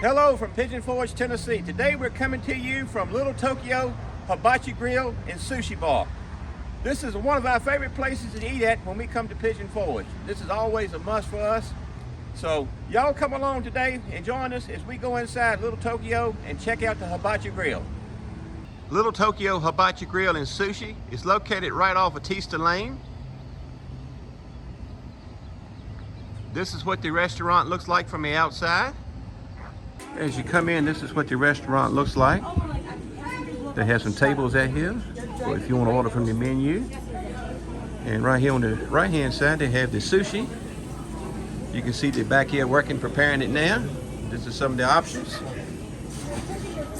Hello from Pigeon Forge, Tennessee. Today we're coming to you from Little Tokyo Hibachi Grill and Sushi Bar. This is one of our favorite places to eat at when we come to Pigeon Forge. This is always a must for us. So y'all come along today and join us as we go inside Little Tokyo and check out the Hibachi Grill. Little Tokyo Hibachi Grill and Sushi is located right off of Tista Lane. This is what the restaurant looks like from the outside. As you come in, this is what the restaurant looks like. They have some tables out here, or if you want to order from the menu. And right here on the right hand side, they have the sushi. You can see they're back here working, preparing it now. This is some of the options.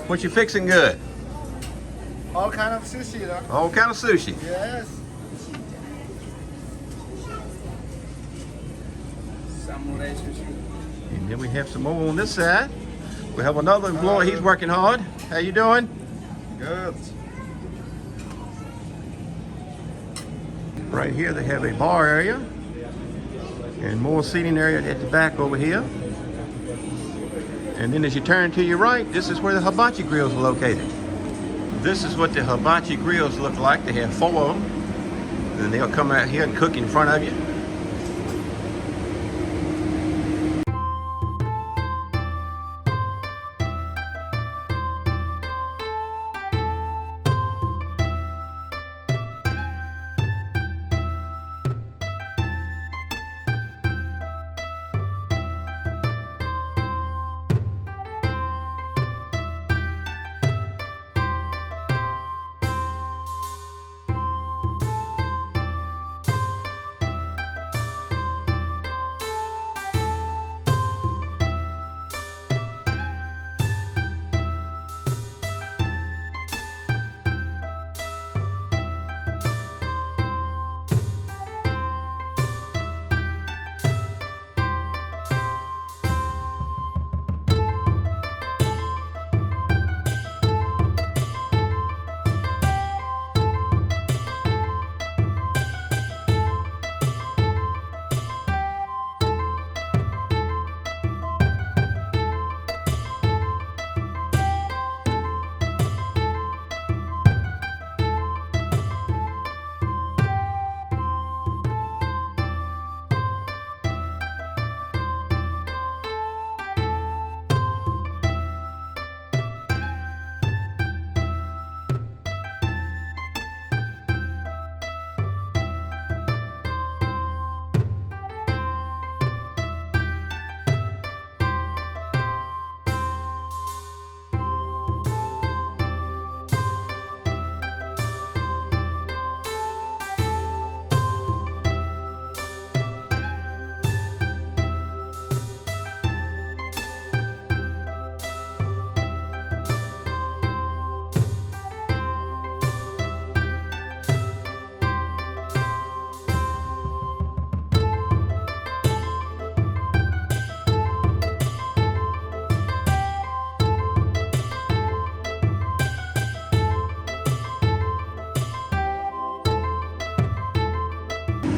What you fixing good? All kind of sushi, though. All kind of sushi. Yes. Samurai sushi. And then we have some more on this side. We have another employee, he's working hard. How you doing? Good. Right here they have a bar area and more seating area at the back over here. And then as you turn to your right, this is where the hibachi grills are located. This is what the hibachi grills look like. They have 4 of them. And they'll come out here and cook in front of you.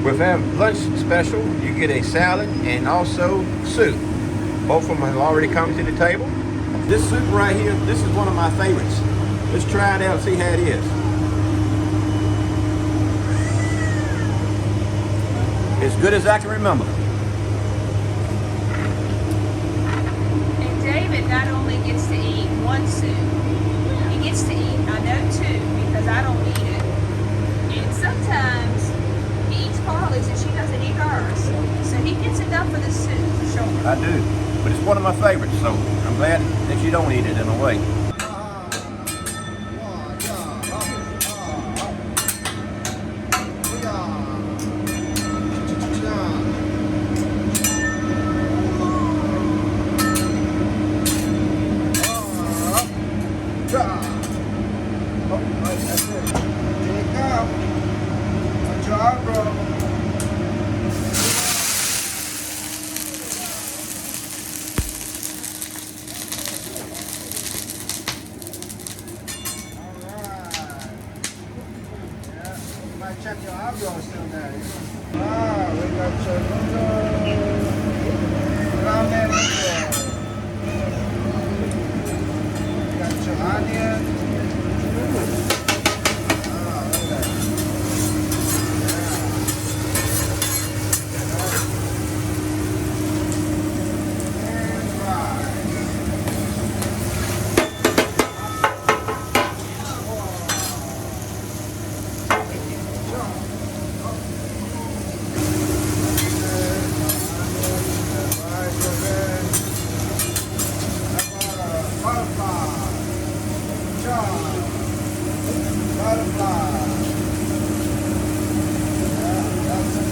With our lunch special, you get a salad and also soup. Both of them have already come to the table. This soup right here, this is one of my favorites. Let's try it out and see how it is. As good as I can remember. And David not only gets to eat one soup, he gets to eat, I know 2, because I don't eat it. And sometimes he eats Polly's and she doesn't eat hers. So he gets enough for the soup, for sure. I do, but it's one of my favorites, so I'm glad that you don't eat it in a way. Check your eyebrows down there. Ah, we got your ramen noodle.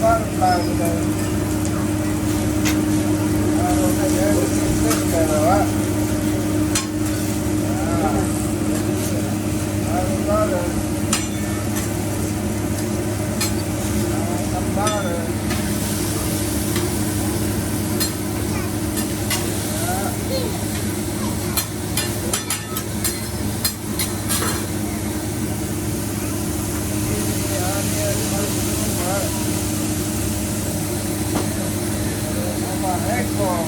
butterfly today. I don't think everything's this better, right? Butter. Some butter. Egg ball.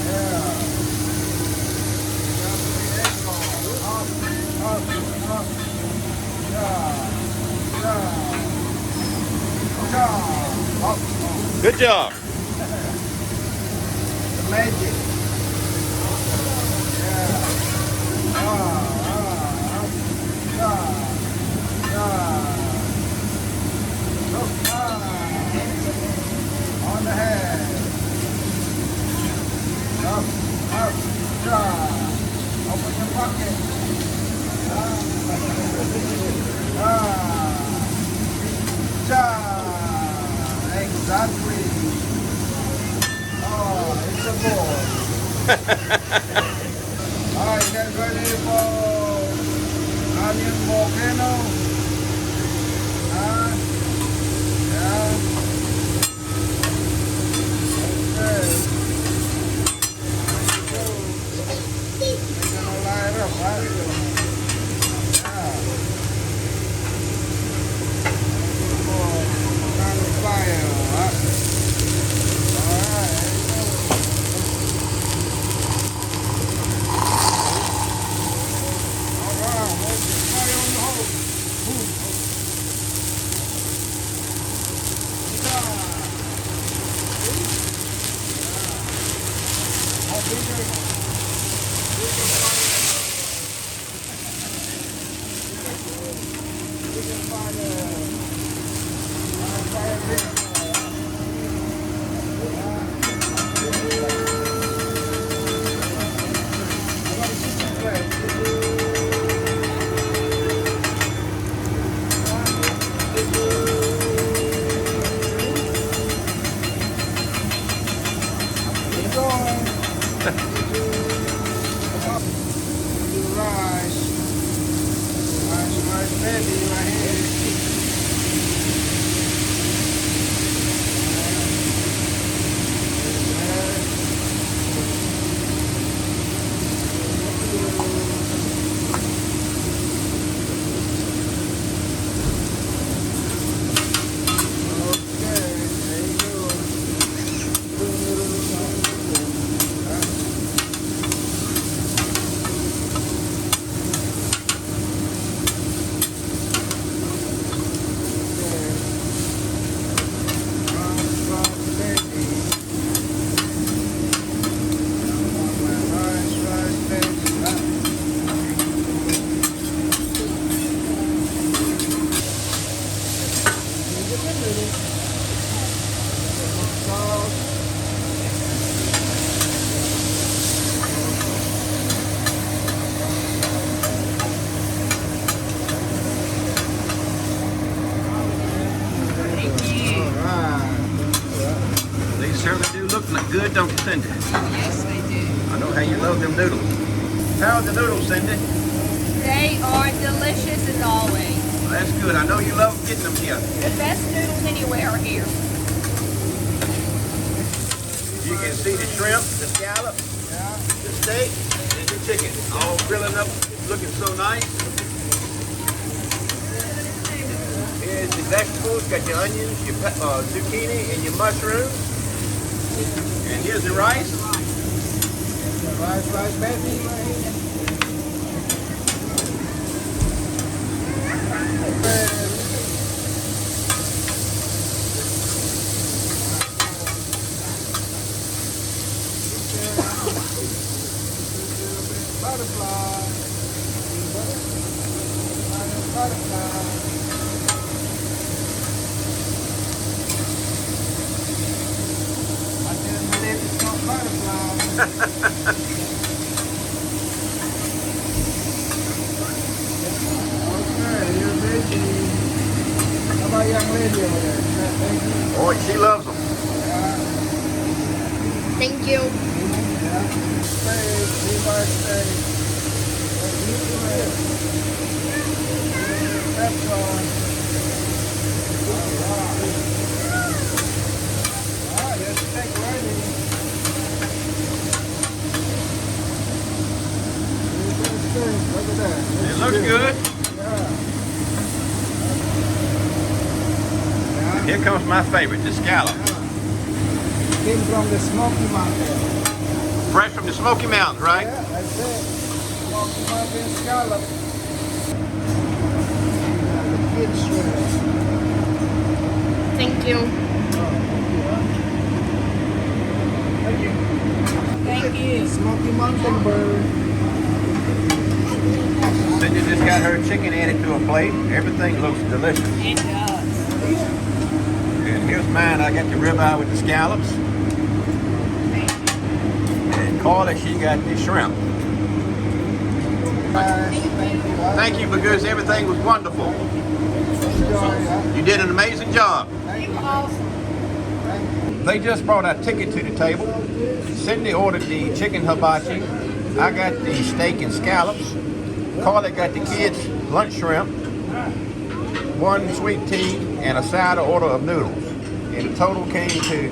Yeah. Good job. The magic. Yeah. On the head. Up, open your pocket. Exactly. Oh, it's a ball. Alright, get ready for onion volcano. Yeah. Okay. We're gonna light it up, right? Yeah. On the fire, right? Alright. Good, don't you, Cindy? Yes, they do. I know how you love them noodles. How are the noodles, Cindy? They are delicious as always. Well, that's good. I know you love getting them here. The best noodles anywhere are here. You can see the shrimp, the scallop, the steak, and the chicken all grilling up. It's looking so nice. Here's the vegetables. Got your onions, your zucchini, and your mushrooms. And here's the rice. Rice, baby. Butterfly. How about your young lady over there. Thank you. Oh, she loves them. Thank you. Yeah. Steak, Levi steak. Pepper. Alright, there's steak ready. Look at that. It looks good. Yeah. Here comes my favorite, the scallop. Came from the Smoky Mountains. Fresh from the Smoky Mountains, right? Yeah, that's it. Smoky Mountain scallop. Yeah, the kids shrimp. Thank you. Thank you. Smoky Mountain bird. Cindy just got her chicken added to a plate. Everything looks delicious. It does. And here's mine. I got the ribeye with the scallops. And Carly, she got the shrimp. Thank you, because everything was wonderful. You did an amazing job. They just brought our ticket to the table. Cindy ordered the chicken hibachi. I got the steak and scallops. Carly got the kids' lunch shrimp, one sweet tea, and a side order of noodles. And the total came to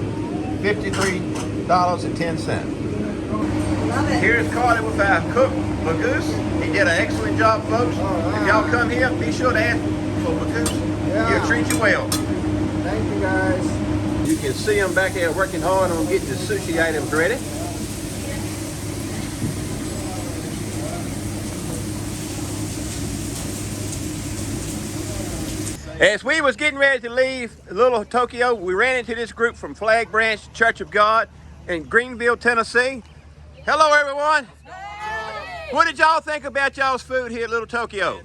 $53.10. Here's Carly with our cook, Bagoose. He did an excellent job, folks. If y'all come here, be sure to ask for Bagoose. Yeah. He'll treat you well. Thank you, guys. You can see them back there working hard on getting the sushi items ready. As we was getting ready to leave Little Tokyo, we ran into this group from Flag Branch Church of God in Greenville, Tennessee. Hello, everyone. Hey! What did y'all think about y'all's food here at Little Tokyo?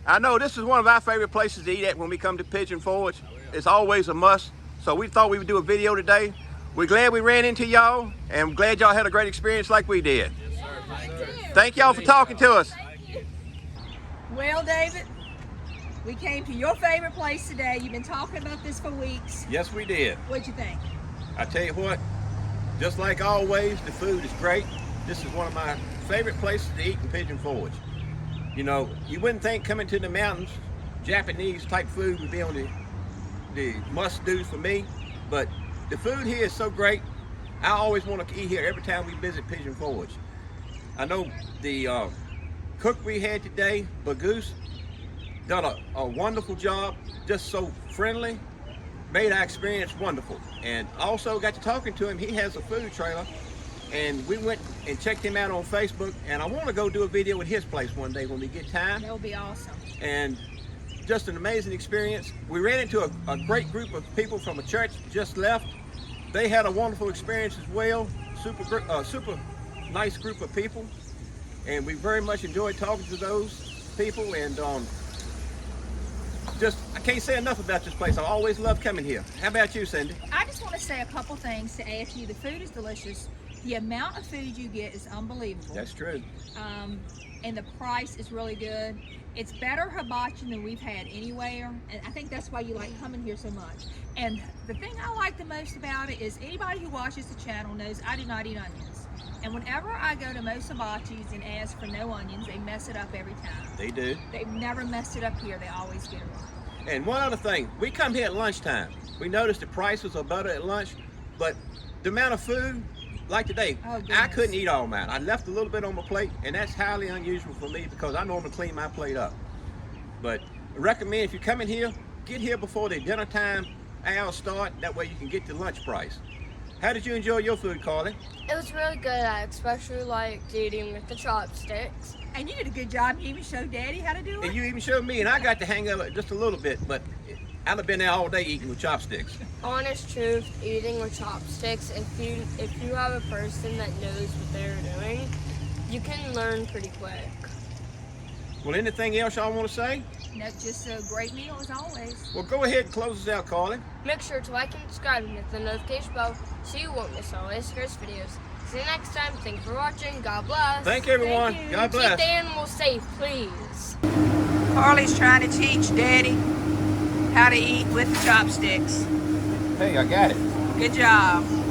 I know this is one of our favorite places to eat at when we come to Pigeon Forge. It's always a must. So we thought we would do a video today. We're glad we ran into y'all, and I'm glad y'all had a great experience like we did. Thank y'all for talking to us. Well, David, we came to your favorite place today. You've been talking about this for weeks. Yes, we did. What'd you think? I tell you what, just like always, the food is great. This is one of my favorite places to eat in Pigeon Forge. You know, you wouldn't think coming to the mountains, Japanese type food would be on the must-do for me, but the food here is so great. I always want to eat here every time we visit Pigeon Forge. I know the cook we had today, Bagoose, done a wonderful job, just so friendly, made our experience wonderful. And also got to talking to him. He has a food trailer, and we went and checked him out on Facebook, and I want to go do a video at his place one day when we get time. That would be awesome. And just an amazing experience. We ran into a great group of people from a church just left. They had a wonderful experience as well. Super nice group of people, and we very much enjoyed talking to those people. And I can't say enough about this place. I always love coming here. How about you, Cindy? I just want to say a couple things to add to you. The food is delicious. The amount of food you get is unbelievable. That's true. And the price is really good. It's better hibachi than we've had anywhere, and I think that's why you like coming here so much. And the thing I like the most about it is anybody who watches the channel knows I do not eat onions. And whenever I go to most hibachis and ask for no onions, they mess it up every time. They do. They've never messed it up here. They always get it right. And one other thing, we come here at lunchtime. We noticed the prices are better at lunch, but the amount of food, like today, Oh, I goodness. couldn't eat all mine. I left a little bit on my plate, and that's highly unusual for me because I normally clean my plate up. But I recommend if you're coming here, get here before the dinner time hours start. That way you can get the lunch price. How did you enjoy your food, Carly? It was really good. I especially liked eating with the chopsticks. And you did a good job. You even showed Daddy how to do it. And you even showed me, and I got to hang out just a little bit, but I'd have been there all day eating with chopsticks. Honest truth, eating with chopsticks, if you have a person that knows what they're doing, you can learn pretty quick. Well, anything else y'all want to say? No, just a great meal as always. Well, go ahead and close us out, Carly. Make sure to like and subscribe and hit the notification bell so you won't miss all Ice Chris videos. See you next time. Thank you for watching. God bless. Thank you, everyone. Thank you. God Keep bless. the animals safe, please. Carly's trying to teach Daddy how to eat with chopsticks. Hey, I got it. Good job.